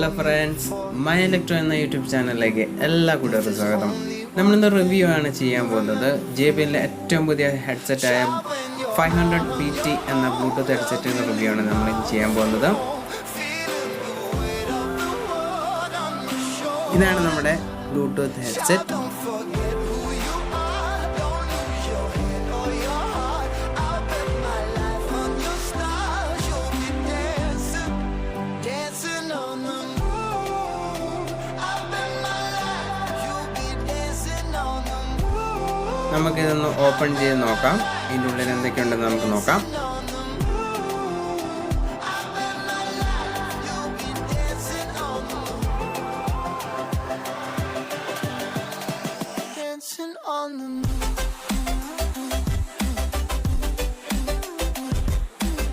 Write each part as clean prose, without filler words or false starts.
Hello friends, My Electro എന്ന YouTube ചാനലിലേക്ക് എല്ലാ കൂട്ടുകാർക്കും സ്വാഗതം. നമ്മളിന്ന് റിവ്യൂ ആണ് ചെയ്യാൻ പോകുന്നത് JBL ഏറ്റവും പുതിയ ഹെഡ്സെറ്റ് ആയ 500 BT എന്ന ബ്ലൂടൂത്ത് ഹെഡ്സെറ്റിന്റെ റിവ്യൂ ആണ് നമ്മൾ ചെയ്യാൻ പോകുന്നത്. ഇതാണ് നമ്മുടെ ബ്ലൂടൂത്ത് ഹെഡ്സെറ്റ്. നമുക്കിതൊന്ന് ഓപ്പൺ ചെയ്ത് നോക്കാം. ഇതിൻ്റെ ഉള്ളിൽ എന്തൊക്കെയുണ്ടെന്ന് നമുക്ക് നോക്കാം.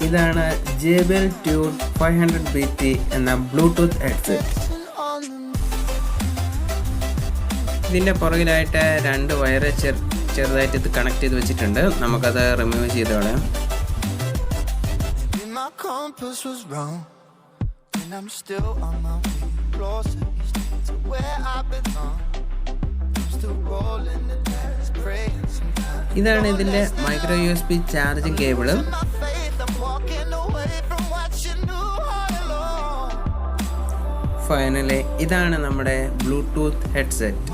ഇതാണ് JBL Tune 500 BT എന്ന ബ്ലൂടൂത്ത് ഹെഡ്സെറ്റ്. ഇതിൻ്റെ പുറകിലായിട്ട് രണ്ട് വയറ് ചെറുതായിട്ട് ഇത് കണക്ട് ചെയ്ത് വെച്ചിട്ടുണ്ട്. നമുക്കത് റിമൂവ് ചെയ്ത് കളയാം. ഇതാണ് ഇതിൻ്റെ micro USB charging cable. Finally ഇതാണ് നമ്മുടെ ബ്ലൂടൂത്ത് ഹെഡ്സെറ്റ്.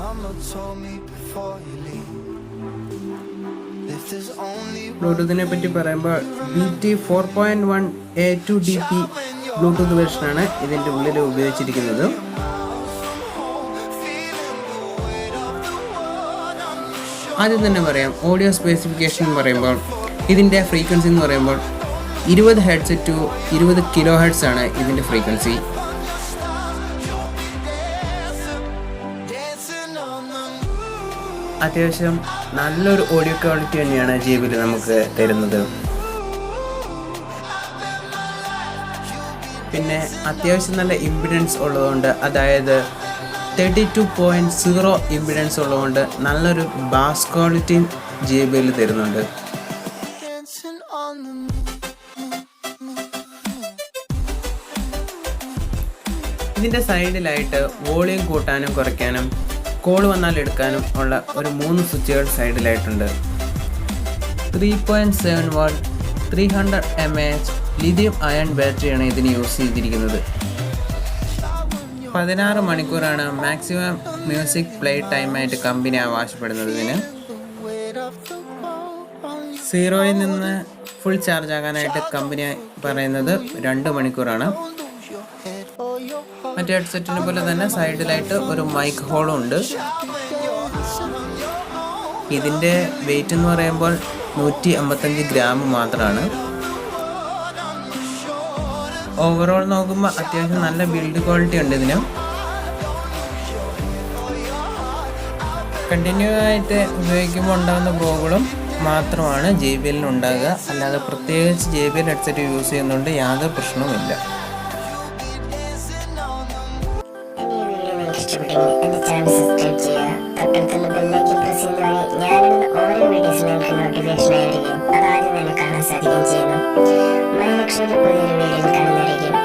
ബ്ലൂടൂത്തിനെ പറ്റി പറയുമ്പോൾ BT 4.1 A2DP ബ്ലൂടൂത്ത് വെർഷനാണ് ഇതിൻ്റെ ഉള്ളിൽ ഉപയോഗിച്ചിരിക്കുന്നത്. ആദ്യം തന്നെ പറയാം, ഓഡിയോ സ്പെസിഫിക്കേഷൻ എന്ന് പറയുമ്പോൾ ഇതിൻ്റെ ഫ്രീക്വൻസി എന്ന് പറയുമ്പോൾ 20 Hz ടു 20 kHz ആണ് ഇതിൻ്റെ ഫ്രീക്വൻസി. അത്യാവശ്യം നല്ലൊരു ഓഡിയോ ക്വാളിറ്റി തന്നെയാണ് JBL നമുക്ക് തരുന്നത്. പിന്നെ അത്യാവശ്യം നല്ല ഇമ്പിഡൻസ് ഉള്ളതുകൊണ്ട്, അതായത് 32.0 ഇമ്പിഡൻസ് ഉള്ളതുകൊണ്ട് നല്ലൊരു ബാസ് ക്വാളിറ്റിയും JBL തരുന്നുണ്ട്. ഇതിൻ്റെ സൈഡിലായിട്ട് വോളിയം കൂട്ടാനും കുറയ്ക്കാനും കോൾ വന്നാൽ എടുക്കാനും ഉള്ള ഒരു 3 സ്വിച്ചുകൾ സൈഡിലായിട്ടുണ്ട്. 3.7 watt 300 mAh Lithium-ion ബാറ്ററിയാണ് ഇതിന് യൂസ് ചെയ്തിരിക്കുന്നത്. 16 മണിക്കൂറാണ് മാക്സിമം മ്യൂസിക് പ്ലേ ടൈമായിട്ട് കമ്പനി ആവശ്യപ്പെടുന്നത്. ഇതിന് 0-ൽ നിന്ന് ഫുൾ ചാർജ് ആകാനായിട്ട് കമ്പനി പറയുന്നത് 2 മണിക്കൂറാണ്. മറ്റേ ഹെഡ്സെറ്റിനെ പോലെ തന്നെ സൈഡിലായിട്ട് ഒരു മൈക്ക് ഹോളും ഉണ്ട്. ഇതിൻ്റെ വെയിറ്റ് എന്ന് പറയുമ്പോൾ 155 ഗ്രാം മാത്രമാണ്. ഓവറോൾ നോക്കുമ്പോൾ അത്യാവശ്യം നല്ല ബിൽഡ് ക്വാളിറ്റി ഉണ്ട് ഇതിന്. കണ്ടിന്യൂ ആയിട്ട് ഉപയോഗിക്കുമ്പോൾ ഉണ്ടാകുന്ന പ്രോബ്ലം മാത്രമാണ് JBL ഉണ്ടാകുക. അല്ലാതെ പ്രത്യേകിച്ച് JBL ഹെഡ്സെറ്റ് യൂസ് ചെയ്യുന്നതുകൊണ്ട് യാതൊരു പ്രശ്നവുമില്ല. എന്റെ ചാനൽ സബ്സ്ക്രൈബ് ചെയ്യുക. തൊട്ടടുത്തുള്ള ബെല്ലൈക്കൻ പ്രസ് ചെയ്യുന്നതായി ഞാനിടുന്ന ഓരോ വീഡിയോസ് നിങ്ങൾക്ക് നോട്ടിഫിക്കേഷൻ ആയിരിക്കും. അതാദ്യം തന്നെ കാണാൻ സാധിക്കുകയും ചെയ്യുന്നു. മൈ ലക്ഷ്മിയുടെ പുതിയൊരു വീഡിയോയിൽ കാണുന്നതായിരിക്കും.